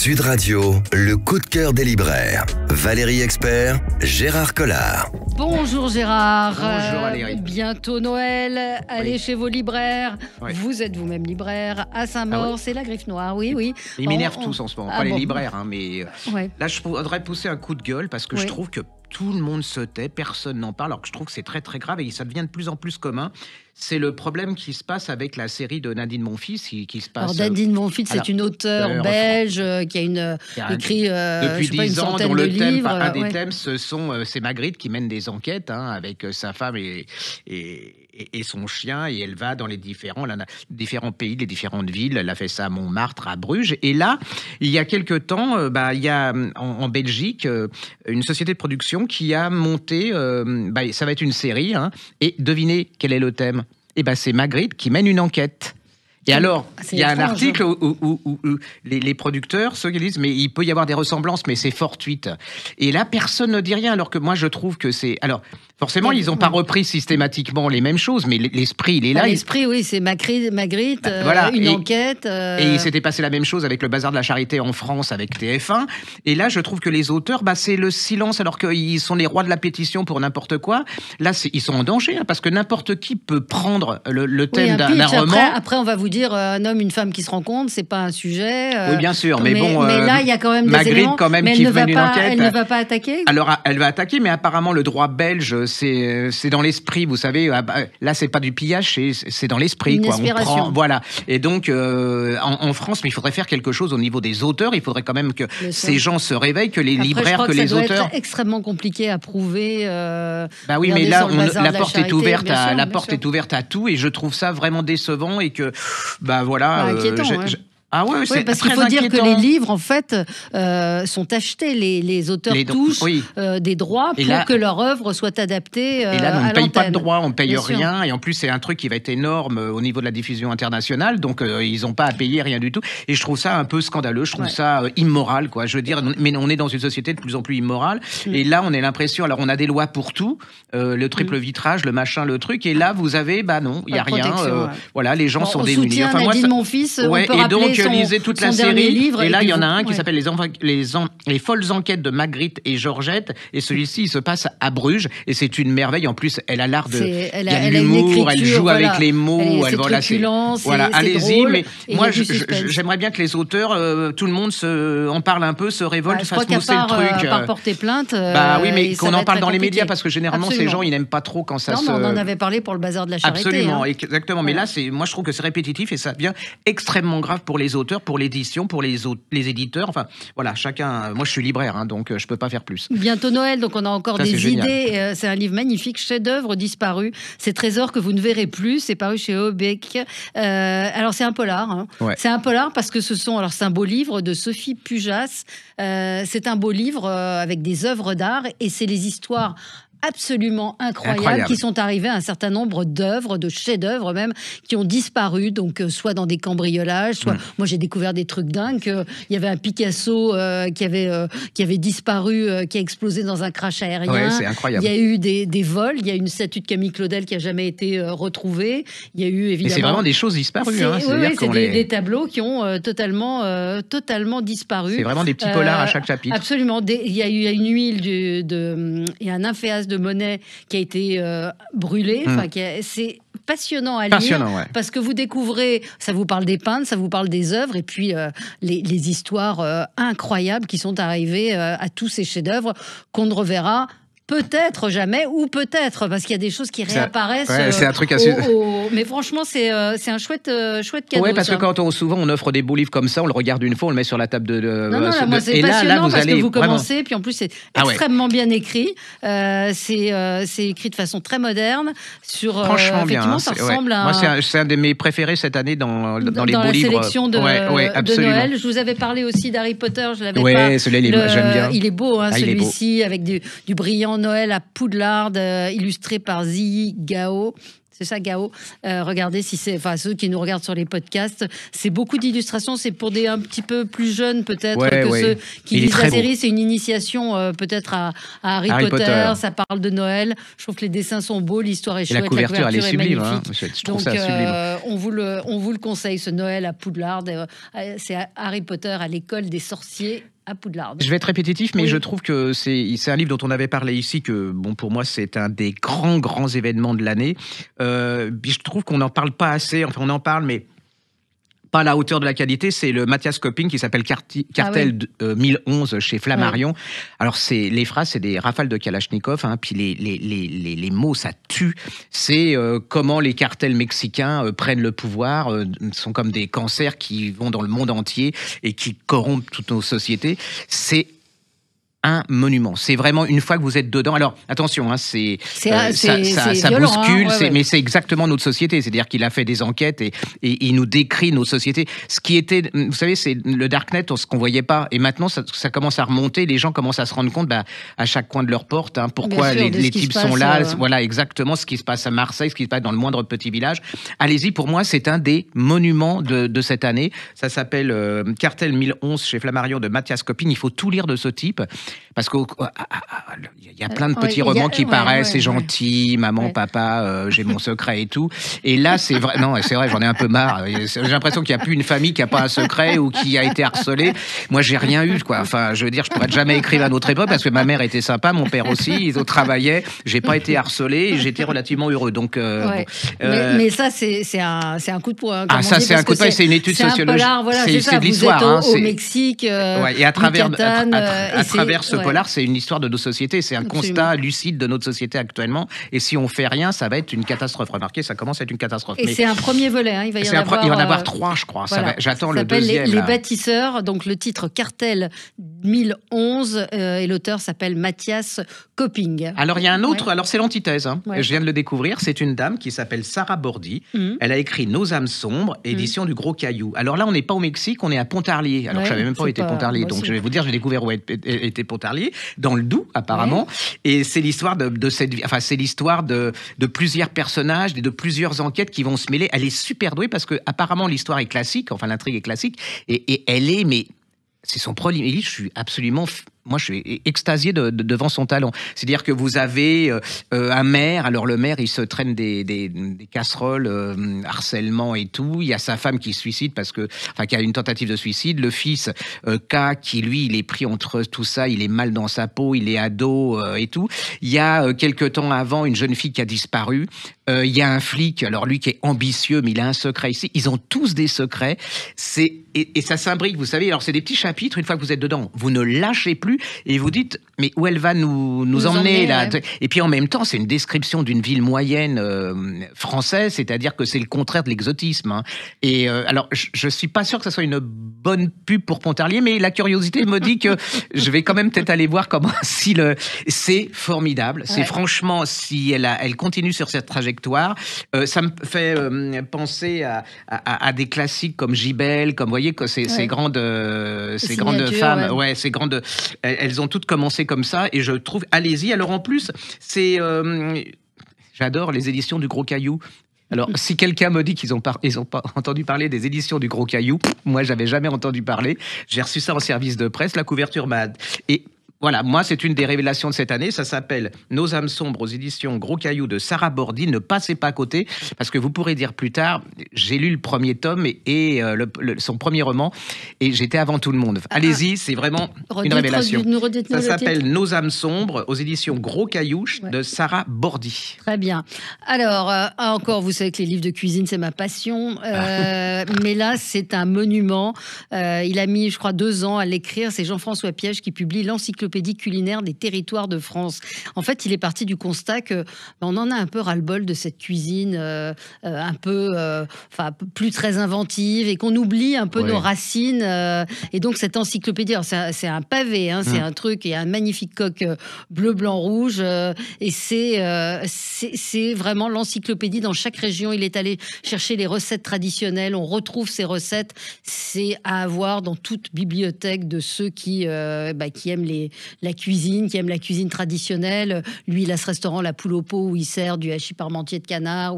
Sud Radio, le coup de cœur des libraires. Valérie Expert, Gérard Collard. Bonjour Gérard. Bonjour Valérie. Bientôt Noël, allez chez vos libraires. Oui. Vous êtes vous-même libraire à Saint-Maur, c'est la Griffe Noire, oui. Ils m'énervent tous en ce moment, pas les libraires, hein, mais Ouais. là je voudrais pousser un coup de gueule parce que Oui. je trouve que tout le monde se tait, personne n'en parle, alors que je trouve que c'est très très grave et ça devient de plus en plus commun. C'est le problème qui se passe avec la série de Nadine Monfils qui se passe. Alors Nadine Monfils, c'est une auteure belge qui a écrit depuis je sais pas, 10 une ans, centaine dont de le thème, livres. un des ouais. thèmes, c'est Magritte qui mène des enquêtes avec sa femme et son chien, et elle va dans les différents pays, les différentes villes. Elle a fait ça à Montmartre, à Bruges. Et là, il y a quelque temps, il y a en Belgique une société de production qui a monté, ça va être une série, et devinez quel est le thème? C'est Magritte qui mène une enquête. Et alors, il y a un article où les producteurs, ceux qui disent, mais il peut y avoir des ressemblances, mais c'est fortuite. Et là, personne ne dit rien, alors que moi, je trouve que c'est... Alors, forcément, ils n'ont pas repris systématiquement les mêmes choses, mais l'esprit, il est là. L'esprit, oui, c'est Magritte, une enquête. Et il s'était passé la même chose avec le Bazar de la Charité en France, avec TF1. Et là, je trouve que les auteurs, c'est le silence, alors qu'ils sont les rois de la pétition pour n'importe quoi. Là, ils sont en danger, parce que n'importe qui peut prendre le thème d'un roman. Après, on va vous dire, un homme, une femme qui se rencontrent, c'est pas un sujet. Oui, bien sûr, mais là, il y a quand même des Magritte, éléments. quand même, mais qui mène une enquête. Elle ne va pas attaquer. Alors, elle va attaquer, mais apparemment, le droit belge, c'est dans l'esprit, vous savez. Là, c'est pas du pillage, c'est dans l'esprit. Une quoi. inspiration. Voilà. Et donc, en France, mais il faudrait faire quelque chose au niveau des auteurs. Il faudrait quand même que ces gens se réveillent, que les libraires, que les auteurs. Ça doit être extrêmement compliqué à prouver. Oui, mais là, la porte est ouverte à tout, et je trouve ça vraiment décevant, et que, inquiétant, Ah ouais, c'est parce qu'il très faut dire inquiétant. que les livres, en fait, sont achetés. Les auteurs touchent des droits pour que leur œuvre soit adaptée à l'antenne. Et là, on ne paye pas de droits, on ne paye Bien rien. sûr. Et en plus, c'est un truc qui va être énorme au niveau de la diffusion internationale. Donc, ils n'ont pas à payer rien du tout. Et je trouve ça un peu scandaleux. Je trouve ça immoral, quoi. Je veux dire, mais on est dans une société de plus en plus immorale. Et là, on a l'impression... Alors, on a des lois pour tout. Le triple vitrage, le machin, le truc. Et là, vous avez... non, il n'y a rien. Voilà, les gens sont démunis. Soutient Nadine Monfils, on peut rappeler lisez toute la série, livre, et là il y en a un qui s'appelle les folles enquêtes de Magritte et Georgette, et celui-ci il se passe à Bruges, et c'est une merveille. En plus, elle a l'art de, il y a de l'humour, elle joue avec les mots, allez-y. Mais moi j'aimerais bien que les auteurs, tout le monde en parle un peu, se révolte, fasse mousser le truc. À part porter plainte. Oui, mais qu'on en parle dans les médias, parce que généralement ces gens ils n'aiment pas trop quand ça se. Non, mais on en avait parlé pour le Bazar de la Charité. Absolument, exactement. Mais là, moi je trouve que c'est répétitif, et ça devient extrêmement grave pour les auteurs, pour l'édition, pour les éditeurs. Enfin, voilà, chacun... Moi, je suis libraire, donc je peux pas faire plus. Bientôt Noël, donc on a encore des idées. C'est un livre magnifique, chef-d'œuvre disparu. Ces trésors que vous ne verrez plus. C'est paru chez Houellebecq. Alors, c'est un polar. C'est un polar parce que c'est un beau livre de Sophie Pujas. C'est un beau livre avec des œuvres d'art, et c'est les histoires absolument incroyables qui sont arrivés à un certain nombre d'œuvres, de chefs-d'œuvre même, qui ont disparu, donc soit dans des cambriolages, soit... Moi, j'ai découvert des trucs dingues. Il y avait un Picasso qui avait disparu, qui a explosé dans un crash aérien. Ouais, c'est incroyable. Il y a eu des vols. Il y a une statue de Camille Claudel qui a jamais été retrouvée. Il y a eu, évidemment... Mais c'est vraiment des choses disparues. C'est des tableaux qui ont totalement disparu. C'est vraiment des petits polars à chaque chapitre. Absolument. Il y a eu une huile et un amphéas de Monet qui a été brûlé. C'est passionnant à lire, parce que vous découvrez, ça vous parle des peintres, ça vous parle des œuvres, et puis les histoires incroyables qui sont arrivées à tous ces chefs-d'œuvre qu'on ne reverra peut-être jamais, ou peut-être, parce qu'il y a des choses qui réapparaissent. C'est un truc à mais franchement, c'est un chouette cadeau. Oui, parce que souvent on offre des beaux livres comme ça, on le regarde une fois, on le met sur la table de... Non, moi c'est passionnant, parce que vous commencez, puis en plus c'est extrêmement bien écrit. C'est écrit de façon très moderne. Franchement bien. Ça ressemble à... Moi, c'est un de mes préférés cette année dans les beaux livres. Dans la sélection de Noël. Je vous avais parlé aussi d'Harry Potter, je l'avais pas. Oui, celui-là, j'aime bien. Il est beau, celui-ci, avec du brillant Noël à Poudlard, illustré par Zi Gao. C'est ça, Gao. Regardez si c'est, enfin ceux qui nous regardent sur les podcasts, c'est beaucoup d'illustrations. C'est pour des un petit peu plus jeunes peut-être ceux qui lisent la série. C'est une initiation peut-être à Harry Potter. Ça parle de Noël. Je trouve que les dessins sont beaux, l'histoire est chouette, la couverture elle est sublime. Je trouve ça sublime. On vous le conseille, ce Noël à Poudlard. C'est Harry Potter à l'école des sorciers. À Poudlard. Je vais être répétitif, mais je trouve que c'est un livre dont on avait parlé ici, que bon, pour moi, c'est un des grands événements de l'année. Je trouve qu'on n'en parle pas assez. Enfin, on en parle, mais pas à la hauteur de la qualité. C'est le Mathias Copping qui s'appelle Cartel 1011 chez Flammarion. Alors, les phrases, c'est des rafales de Kalachnikov, puis les mots, ça tue. C'est comment les cartels mexicains prennent le pouvoir, sont comme des cancers qui vont dans le monde entier et qui corrompent toutes nos sociétés. C'est un monument. C'est vraiment, une fois que vous êtes dedans. Alors, attention, ça violent, bouscule, mais c'est exactement notre société. C'est-à-dire qu'il a fait des enquêtes et il nous décrit nos sociétés. Ce qui était, vous savez, c'est le Darknet, ce qu'on voyait pas. Et maintenant, ça commence à remonter. Les gens commencent à se rendre compte, à chaque coin de leur porte, pourquoi les types sont là. Voilà, exactement ce qui se passe à Marseille, ce qui se passe dans le moindre petit village. Allez-y, pour moi, c'est un des monuments de cette année. Ça s'appelle Cartel 1011 chez Flammarion de Mathias Copping. Il faut tout lire de ce type. Parce qu'il y a plein de petits romans qui paraissent, c'est gentil, maman, papa, j'ai mon secret et tout. Et là, c'est vrai, non, c'est vrai, j'en ai un peu marre. J'ai l'impression qu'il n'y a plus une famille qui n'a pas un secret ou qui a été harcelée. Moi, j'ai rien eu, quoi. Enfin, je veux dire, je pourrais jamais écrire à notre époque parce que ma mère était sympa, mon père aussi, ils travaillaient. J'ai pas été harcelé et j'étais relativement heureux. Donc, mais ça, c'est un coup de poing. Ça, c'est un coup de poing, c'est une étude sociologique. C'est de l'histoire. Vous êtes au Mexique, et à travers ce polar, c'est une histoire de nos sociétés, c'est un constat lucide de notre société actuellement. Et si on fait rien, ça va être une catastrophe. Remarquez, ça commence à être une catastrophe. Et c'est un premier volet, il va y en avoir 3, je crois. Voilà. J'attends le deuxième. Les bâtisseurs, donc le titre Cartel 1011, et l'auteur s'appelle Mathias Copping. Alors il y a un autre, alors c'est l'antithèse. Je viens de le découvrir. C'est une dame qui s'appelle Sarah Bordi. Elle a écrit Nos âmes sombres, édition du Gros Caillou. Alors là, on n'est pas au Mexique, on est à Pontarlier. Alors je savais même pas où était Pontarlier, donc je vais vous dire, j'ai découvert où était Pontarlier, dans le Doubs apparemment, et c'est l'histoire c'est l'histoire de plusieurs personnages, de plusieurs enquêtes qui vont se mêler. Elle est super douée parce que apparemment l'histoire est classique, enfin l'intrigue est classique, et elle est, mais c'est son premier livre, je suis absolument... Moi, je suis extasié devant son talent. C'est-à-dire que vous avez un maire. Alors, le maire, il se traîne des casseroles, harcèlement et tout. Il y a sa femme qui se suicide qui a une tentative de suicide. Le fils, K, qui lui, il est pris entre tout ça. Il est mal dans sa peau. Il est ado et tout. Il y a quelques temps avant une jeune fille qui a disparu. Il y a un flic. Alors, lui qui est ambitieux, mais il a un secret ici. Ils ont tous des secrets. Et ça s'imbrique, vous savez. Alors, c'est des petits chapitres. Une fois que vous êtes dedans, vous ne lâchez plus. Et vous dites, mais où elle va nous emmener là. Et puis en même temps, c'est une description d'une ville moyenne française, c'est-à-dire que c'est le contraire de l'exotisme. Et alors, je suis pas sûr que ça soit une bonne pub pour Pontarlier, mais la curiosité me dit que je vais quand même peut-être aller voir comment c'est formidable. C'est franchement, si elle continue sur cette trajectoire, ça me fait penser à des classiques comme Gibel, comme vous voyez que ces grandes femmes, ces grandes. Elles ont toutes commencé comme ça, et je trouve, allez-y. Alors en plus, j'adore les éditions du Gros Caillou. Alors, si quelqu'un me dit qu'ils n'ont pas entendu parler des éditions du Gros Caillou, moi, j'avais jamais entendu parler. J'ai reçu ça en service de presse, la couverture m'a... Et voilà, moi, c'est une des révélations de cette année. Ça s'appelle Nos âmes sombres aux éditions Gros Caillou de Sarah Bordi. Ne passez pas à côté, parce que vous pourrez dire plus tard, j'ai lu le premier tome et son premier roman, et j'étais avant tout le monde. Allez-y, c'est vraiment une révélation. Ça s'appelle Nos âmes sombres aux éditions Gros Caillou de Sarah Bordi. Très bien. Alors, encore, vous savez que les livres de cuisine, c'est ma passion. Mais là, c'est un monument. Il a mis, je crois, 2 ans à l'écrire. C'est Jean-François Piège qui publie l'encyclopédie culinaire des territoires de France. En fait, il est parti du constat que on en a un peu ras-le-bol de cette cuisine un peu, plus très inventive, et qu'on oublie un peu nos racines. Et donc cette encyclopédie, c'est un pavé, c'est un truc, il y a un magnifique coq bleu, blanc, rouge, et c'est vraiment l'encyclopédie. Dans chaque région, il est allé chercher les recettes traditionnelles. On retrouve ces recettes. C'est à avoir dans toute bibliothèque de ceux qui aiment la cuisine, qui aime la cuisine traditionnelle. Lui, il a ce restaurant La Poule au pot où il sert du hachis parmentier de canard,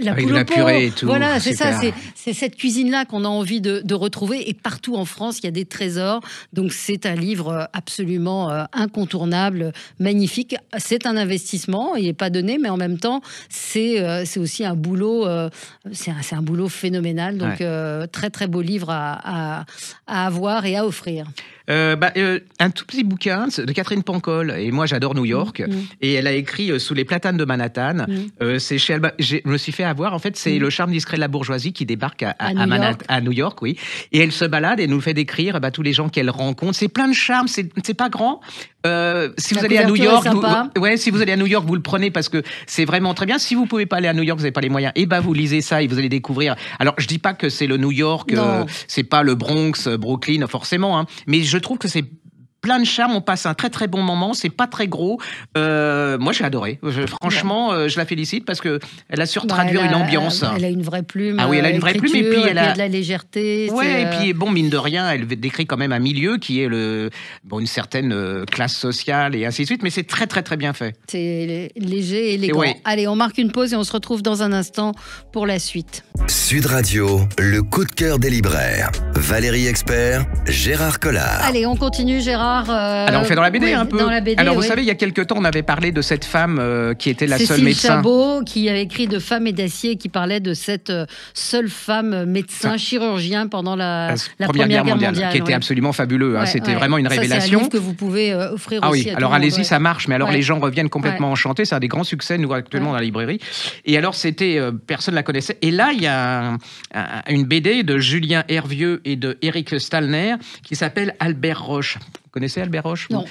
la avec poule de la au pot. Purée et tout. Voilà, c'est super. ça. C'est cette cuisine-là qu'on a envie de retrouver. Et partout en France, il y a des trésors. Donc, c'est un livre absolument incontournable, magnifique. C'est un investissement. Il n'est pas donné, mais en même temps, c'est aussi un boulot. C'est un boulot phénoménal. Donc, très, très beau livre à avoir et à offrir. Un tout petit bouquin de Catherine Pancol. Et moi, j'adore New York. Et elle a écrit Sous les platanes de Manhattan. C'est chez Alba. Je me suis fait avoir. En fait, c'est le charme discret de la bourgeoisie qui débarque à New York, oui. Et elle se balade et nous fait décrire tous les gens qu'elle rencontre. C'est plein de charme. C'est pas grand. Si vous allez à New York, si vous allez à New York, vous le prenez parce que c'est vraiment très bien. Si vous pouvez pas aller à New York, vous n'avez pas les moyens. Vous lisez ça et vous allez découvrir. Alors, je dis pas que c'est le New York, c'est pas le Bronx, Brooklyn, forcément. Mais je trouve que c'est plein de charme, on passe un très très bon moment, c'est pas très gros. Moi j'ai adoré, franchement je la félicite parce que elle a su traduire une ambiance. Elle a une vraie plume. Ah oui, elle a une vraie plume et puis elle a de la légèreté. Ouais, et puis bon, mine de rien, elle décrit quand même un milieu qui est une certaine classe sociale et ainsi de suite, mais c'est très très très bien fait. C'est léger et élégant. Allez, on marque une pause et on se retrouve dans un instant pour la suite. Sud Radio, le coup de cœur des libraires. Valérie Expert, Gérard Collard. Allez, on continue Gérard. Alors on fait dans la BD un peu. Dans la BD, alors vous savez, il y a quelque temps, on avait parlé de cette femme qui était la seule médecin. Chabot, qui avait écrit de Femmes et d'acier, qui parlait de cette seule femme médecin, chirurgien pendant la Première Guerre mondiale. Qui était absolument fabuleux. C'était vraiment une révélation. C'est un livre que vous pouvez offrir aussi. Oui, alors allez-y, ça marche. Mais alors les gens reviennent complètement enchantés. C'est un des grands succès, nous, actuellement, dans la librairie. Et alors, personne ne la connaissait. Et là, il y a une BD de Julien Hervieux et de Éric Stalner qui s'appelle Albert Roche. Vous connaissez Albert Roche? Non.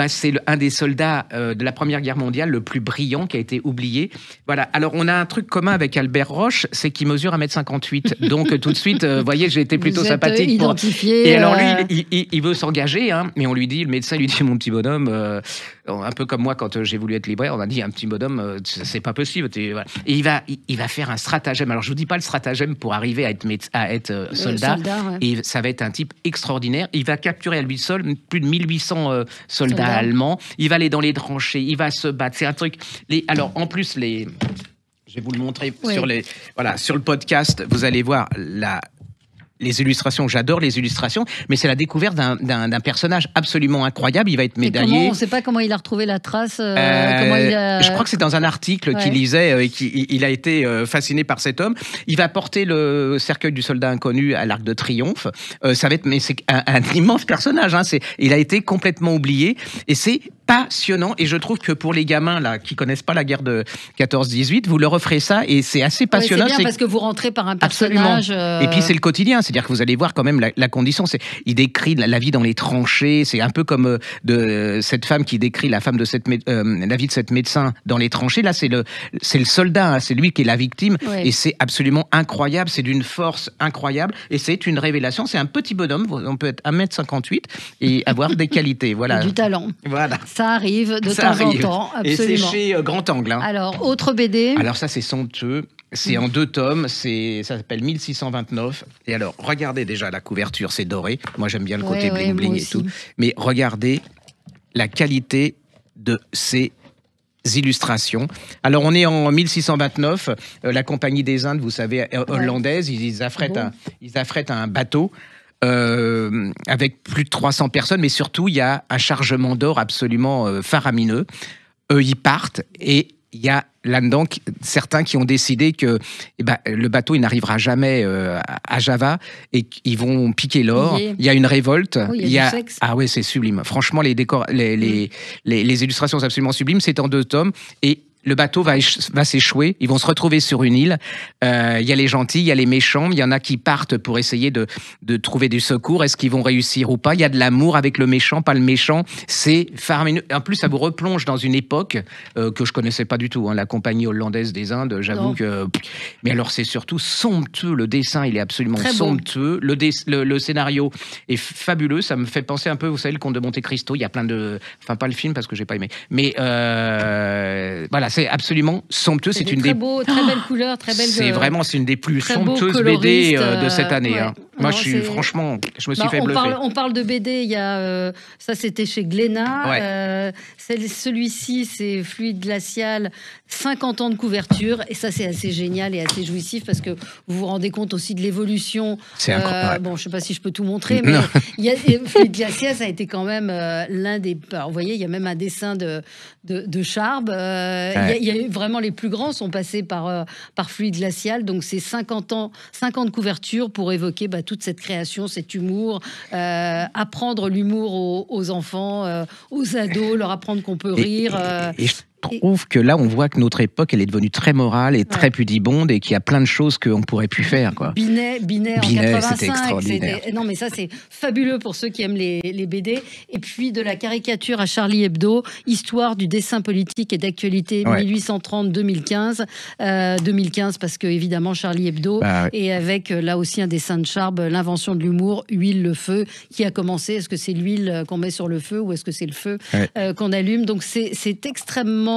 C'est un des soldats de la Première Guerre mondiale le plus brillant qui a été oublié. Voilà. Alors, on a un truc commun avec Albert Roche, c'est qu'il mesure 1m58. Donc, tout de suite, vous voyez, j'ai été plutôt sympathique. Identifié. Et alors, lui, il veut s'engager, mais on lui dit, le médecin lui dit, mon petit bonhomme, un peu comme moi, quand j'ai voulu être libraire, on m'a dit, un petit bonhomme, c'est pas possible. Voilà. Et il va faire un stratagème. Alors, je vous dis pas le stratagème pour arriver à être soldat. Et ça va être un type extraordinaire. Il va capturer à lui seul plus de 1800 soldats allemands. Il va aller dans les tranchées, il va se battre. C'est un truc. Alors, en plus, je vais vous le montrer sur le podcast. Vous allez voir les illustrations. J'adore les illustrations, mais c'est la découverte d'un personnage absolument incroyable. Il va être médaillé. On ne sait pas comment il a retrouvé la trace. Je crois que c'est dans un article qu'il lisait et il a été fasciné par cet homme. Il va porter le cercueil du soldat inconnu à l'Arc de Triomphe. Mais c'est un immense personnage. Il a été complètement oublié et c'est passionnant. Et je trouve que pour les gamins là qui connaissent pas la guerre de 14-18, vous leur offrez ça et c'est assez passionnant. C'est bien parce que vous rentrez par un personnage. Et puis c'est le quotidien. C'est-à-dire que vous allez voir quand même la condition. Il décrit la vie dans les tranchées. C'est un peu comme de cette femme qui décrit la vie de cette médecin dans les tranchées. Là, c'est le soldat. C'est lui qui est la victime. Et c'est absolument incroyable. C'est d'une force incroyable. Et c'est une révélation. C'est un petit bonhomme. On peut être 1m58 et avoir des qualités. Voilà. Et du talent. Voilà. Ça arrive de temps en temps. Absolument. Et c'est chez Grand Angle. Alors, autre BD. Alors ça, c'est somptueux. C'est en 2 tomes, ça s'appelle 1629. Et alors, regardez déjà la couverture, c'est doré. Moi, j'aime bien le côté bling-bling et tout. Mais regardez la qualité de ces illustrations. Alors, on est en 1629. La Compagnie des Indes, vous savez, hollandaise, ils affrètent un bateau. Avec plus de 300 personnes, mais surtout, il y a un chargement d'or absolument faramineux. Eux, ils partent et il y a là-dedans certains qui ont décidé que le bateau il n'arrivera jamais à Java et qu'ils vont piquer l'or. Il y a une révolte. Il y a du sexe. Ah ouais, c'est sublime. Franchement, les décors, les illustrations sont absolument sublimes. C'est en 2 tomes et le bateau va s'échouer, ils vont se retrouver sur une île. Il y a les gentils, il y a les méchants, il y en a qui partent pour essayer de trouver du secours. Est-ce qu'ils vont réussir ou pas? Il y a de l'amour avec le méchant, pas le méchant. C'est faramineux. En plus, ça vous replonge dans une époque que je connaissais pas du tout. La Compagnie hollandaise des Indes, j'avoue que... Mais alors, c'est surtout somptueux. Le dessin, il est absolument somptueux. Le scénario est fabuleux. Ça me fait penser un peu, vous savez, le Comte de Monte Cristo. Il y a plein de... Enfin, pas le film parce que j'ai pas aimé. Mais voilà, c'est absolument somptueux. C'est une très belle couleur, très belle. C'est une des plus somptueuses BD de cette année. Moi, franchement, je me suis fait bluffer. On parle de BD, il y a, ça c'était chez Glénat. Celui-ci, c'est Fluide Glacial, 50 ans de couverture. Et ça, c'est assez génial et assez jouissif parce que vous vous rendez compte aussi de l'évolution. C'est incroyable. Bon, je ne sais pas si je peux tout montrer, mais Fluide Glacial, ça a été quand même l'un des... Alors, vous voyez, il y a même un dessin de Charb. Il y a eu vraiment les plus grands sont passés par Fluide Glacial. Donc, c'est 50 de couverture pour évoquer toute cette création, cet humour, apprendre l'humour aux enfants, aux ados, leur apprendre qu'on peut rire. Et je trouve que là, on voit que notre époque, elle est devenue très morale et très pudibonde et qu'il y a plein de choses qu'on ne pourrait plus faire. Quoi. Binet en 85. C'était extraordinaire. Non, mais ça, c'est fabuleux pour ceux qui aiment les BD. Et puis, de la caricature à Charlie Hebdo, histoire du dessin politique et d'actualité 1830-2015. 2015, parce que, évidemment, Charlie Hebdo, et avec là aussi un dessin de Charb, l'invention de l'humour, huile, le feu, qui a commencé. Est-ce que c'est l'huile qu'on met sur le feu ou est-ce que c'est le feu qu'on allume? Donc, c'est extrêmement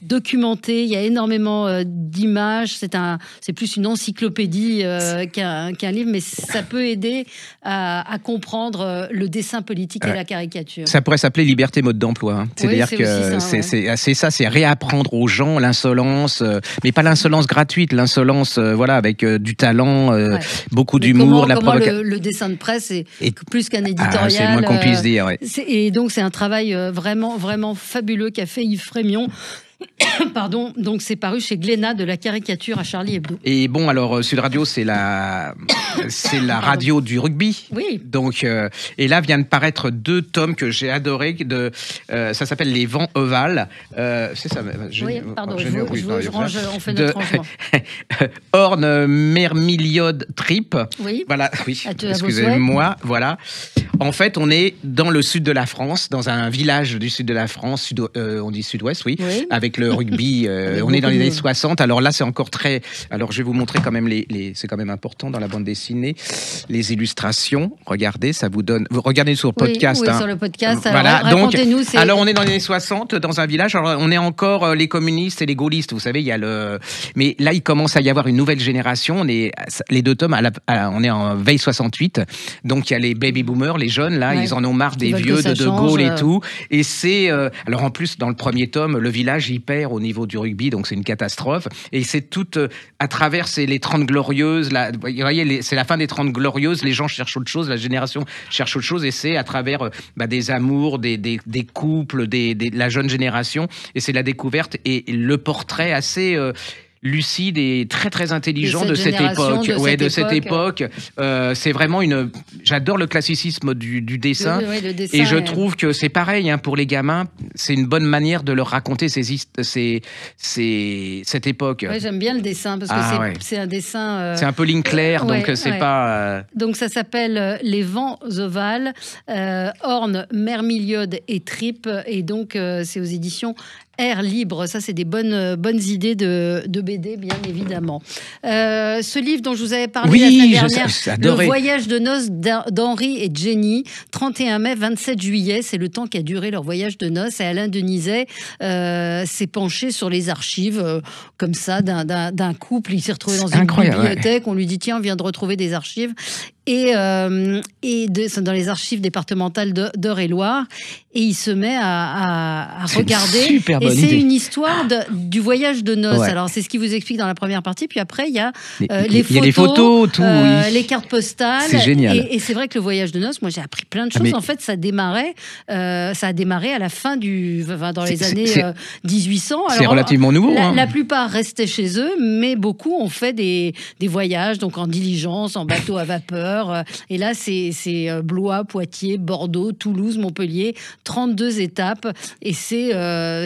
documenté, il y a énormément d'images, c'est plus une encyclopédie qu'un livre, mais ça peut aider à comprendre le dessin politique et la caricature. Ça pourrait s'appeler liberté mode d'emploi. Hein. C'est-à-dire que c'est réapprendre aux gens l'insolence, mais pas l'insolence gratuite, l'insolence avec du talent, beaucoup d'humour. Comment le dessin de presse est plus qu'un éditorial. C'est le moins qu'on puisse dire. Et donc c'est un travail vraiment, vraiment fabuleux qu'a fait Yves Frémion. Pardon, donc c'est paru chez Glénat, de la caricature à Charlie Hebdo. Et bon, alors Sud Radio, c'est la radio du rugby. Oui. Donc, et là vient de paraître 2 tomes que j'ai adorés. Ça s'appelle Les Vents Ovales. C'est ça. Je range, on fait notre rangement. Orne Mermiliode Trip. Oui. Voilà. Oui. Excusez-moi. Voilà. En fait, on est dans le sud de la France, dans un village du sud de la France, on dit sud-ouest, oui. Avec le rugby, on est dans les années 60. Alors là, c'est encore très... Alors, je vais vous montrer quand même c'est quand même important dans la bande dessinée, les illustrations. Regardez, ça vous donne... Vous regardez sur le podcast. Oui, sur le podcast. Alors, racontez-nous. Alors, on est dans les années 60, dans un village. Alors, on est encore les communistes et les gaullistes. Vous savez, il y a le... Mais là, il commence à y avoir une nouvelle génération. Les 2 tomes, on est en veille 68. Donc, il y a les baby-boomers, les jeunes, là. Ils en ont marre des vieux de Gaulle et tout. Et c'est... alors, en plus, dans le premier tome, le village, il perd au niveau du rugby, donc c'est une catastrophe. Et c'est tout à travers les 30 glorieuses. Vous voyez, c'est la fin des 30 glorieuses. Les gens cherchent autre chose, la génération cherche autre chose. Et c'est à travers des amours, des couples, de la jeune génération. Et c'est la découverte et le portrait assez... lucide et très très intelligent de cette époque. De cette époque. C'est vraiment j'adore le classicisme du dessin. Le dessin. Et je trouve que c'est pareil pour les gamins. C'est une bonne manière de leur raconter cette époque. Ouais, j'aime bien le dessin parce que c'est un dessin. C'est un peu ligne claire, donc c'est pas. Donc ça s'appelle Les Vents Ovales, Orne, Mermiliode et Trip, et donc c'est aux éditions Air Libre. Ça, c'est des bonnes idées de BD, bien évidemment. Ce livre dont je vous avais parlé la semaine dernière, Le voyage de noces d'Henri et Jenny, 31 mai, 27 juillet, c'est le temps qu'a duré leur voyage de noces. Et Alain Denizet s'est penché sur les archives, comme ça, d'un couple. Il s'est retrouvé dans une bibliothèque. On lui dit, tiens, on vient de retrouver des archives. Et dans les archives départementales d'Eure-et-Loire, et il se met à regarder. Et c'est une histoire du voyage de noces. Alors c'est ce qui vous explique dans la première partie. Puis après il y a les photos, les cartes postales. C'est génial. Et c'est vrai que le voyage de noces, moi j'ai appris plein de choses. En fait, ça a démarré à la fin dans les années 1800. Alors, c'est relativement nouveau. La plupart restaient chez eux, mais beaucoup ont fait des voyages, donc en diligence, en bateau à vapeur. Et là, c'est Blois, Poitiers, Bordeaux, Toulouse, Montpellier, 32 étapes. Et c'est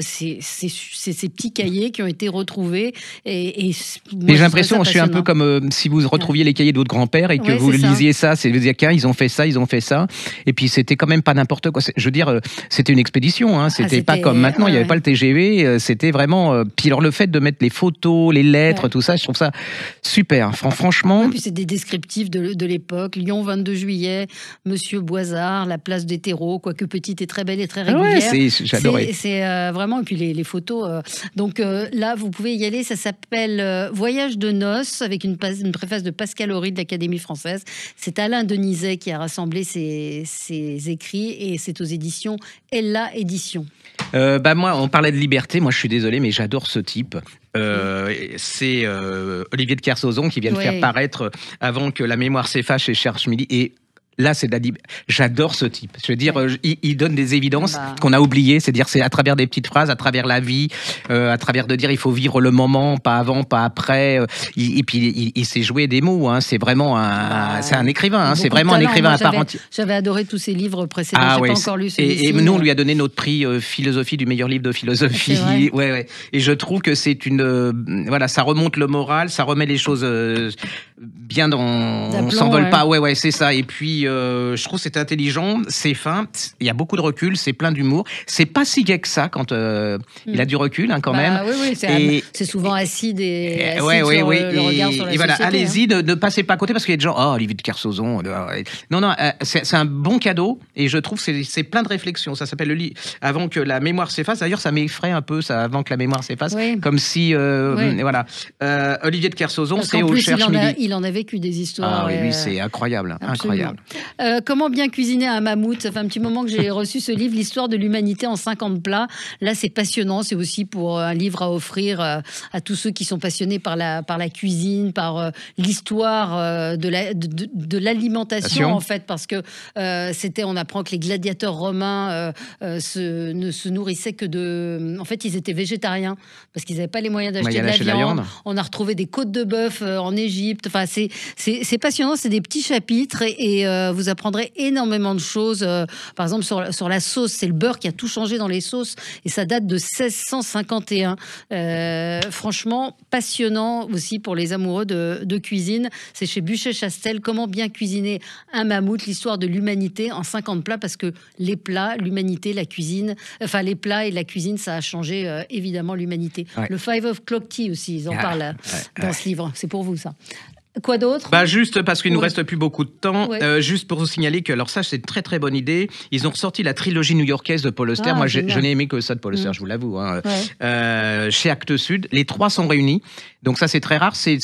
ces petits cahiers qui ont été retrouvés. Et j'ai l'impression, je suis un peu comme si vous retrouviez les cahiers de votre grand-père et que vous lisiez ça. C'est vous dire, ils ont fait ça. Et puis, c'était quand même pas n'importe quoi. Je veux dire, c'était une expédition. C'était pas comme maintenant, il n'y avait pas le TGV. C'était vraiment... Puis alors, le fait de mettre les photos, les lettres, tout ça, je trouve ça super. Franchement... Et puis, c'est des descriptifs de l'époque. l'époque. Lyon, 22 juillet, Monsieur Boisard, la place des terreaux, quoique petite et très belle et très régulière. Ouais, j'adorais. C'est vraiment, et puis les photos. Donc là, vous pouvez y aller. Ça s'appelle Voyage de noces, avec une préface de Pascal Horry de l'Académie française. C'est Alain Denizet qui a rassemblé ses écrits, et c'est aux éditions Ella Édition. Moi, on parlait de liberté. Moi, je suis désolé, mais j'adore ce type. C'est Olivier de Kersauzon qui vient de faire paraître Avant que la mémoire s'efface chez Cherche Midi. Et là, c'est j'adore ce type. Je veux dire, il donne des évidences qu'on a oubliées. C'est-à-dire, c'est à travers des petites phrases, à travers la vie, à travers de dire il faut vivre le moment, pas avant, pas après. Et puis, il sait jouer des mots. Hein. C'est vraiment c'est un écrivain. Hein. C'est vraiment un écrivain à part entière. J'avais adoré tous ses livres précédents. J'ai pas encore lu celui-ci. Et nous, on lui a donné notre prix philosophie du meilleur livre de philosophie. Ouais. Et je trouve que c'est ça remonte le moral, ça remet les choses bien dans. On s'envole pas. Ouais, c'est ça. Et puis. Je trouve que c'est intelligent, c'est fin, il y a beaucoup de recul, c'est plein d'humour. C'est pas si gai que ça quand il a du recul quand même. Oui, c'est souvent acide et acide le regard sur la société. Allez-y, ne passez pas à côté parce qu'il y a des gens, Olivier de Kersauzon. Non, c'est un bon cadeau et je trouve que c'est plein de réflexions. Ça s'appelle le livre Avant que la mémoire s'efface. D'ailleurs, ça m'effraie un peu, ça, Avant que la mémoire s'efface. Comme si, Olivier de Kersauzon, c'est au Cherche Midi. Il en a vécu des histoires. Lui, c'est incroyable. Comment bien cuisiner un mammouth. Ça fait un petit moment que j'ai reçu ce livre, L'histoire de l'humanité en 50 plats. Là, c'est passionnant. C'est aussi pour un livre à offrir à tous ceux qui sont passionnés par la cuisine, par l'histoire de l'alimentation, en fait. Parce que on apprend que les gladiateurs romains ne se nourrissaient que de... En fait, ils étaient végétariens parce qu'ils n'avaient pas les moyens d'acheter de la viande. On a retrouvé des côtes de bœuf en Égypte. Enfin, c'est passionnant. C'est des petits chapitres et vous apprendrez énormément de choses. Par exemple, sur la sauce, c'est le beurre qui a tout changé dans les sauces et ça date de 1651. Franchement, passionnant aussi pour les amoureux de cuisine. C'est chez Buchet-Chastel, Comment bien cuisiner un mammouth, l'histoire de l'humanité en 50 plats, parce que les plats, l'humanité, la cuisine, enfin les plats et la cuisine, ça a changé évidemment l'humanité. Le 5 o'clock tea aussi, ils en parlent dans ce livre. C'est pour vous ça. Quoi d'autre ? Juste parce qu'il nous reste plus beaucoup de temps, juste pour vous signaler que, alors ça, c'est une très très bonne idée. Ils ont ressorti la trilogie new-yorkaise de Paul Auster. Moi, je n'ai aimé que ça de Paul Auster, je vous l'avoue. Chez Actes Sud, les 3 sont réunis. Donc ça, c'est très rare. C'est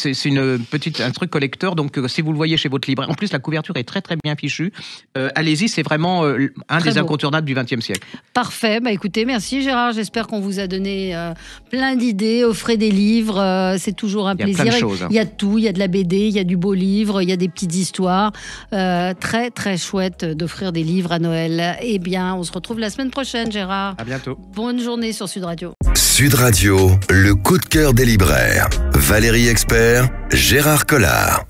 un truc collector. Donc si vous le voyez chez votre libraire, en plus la couverture est très très bien fichue. Allez-y, c'est vraiment un des incontournables du XXe siècle. Parfait. Écoutez, merci Gérard. J'espère qu'on vous a donné plein d'idées. Offrez des livres, c'est toujours un plaisir. Il y a plein de choses. Il y a tout. Il y a de la BD. Il y a du beau livre, il y a des petites histoires. Très, très chouette d'offrir des livres à Noël. Eh bien, on se retrouve la semaine prochaine, Gérard. À bientôt. Bonne journée sur Sud Radio. Sud Radio, le coup de cœur des libraires. Valérie Expert, Gérard Collard.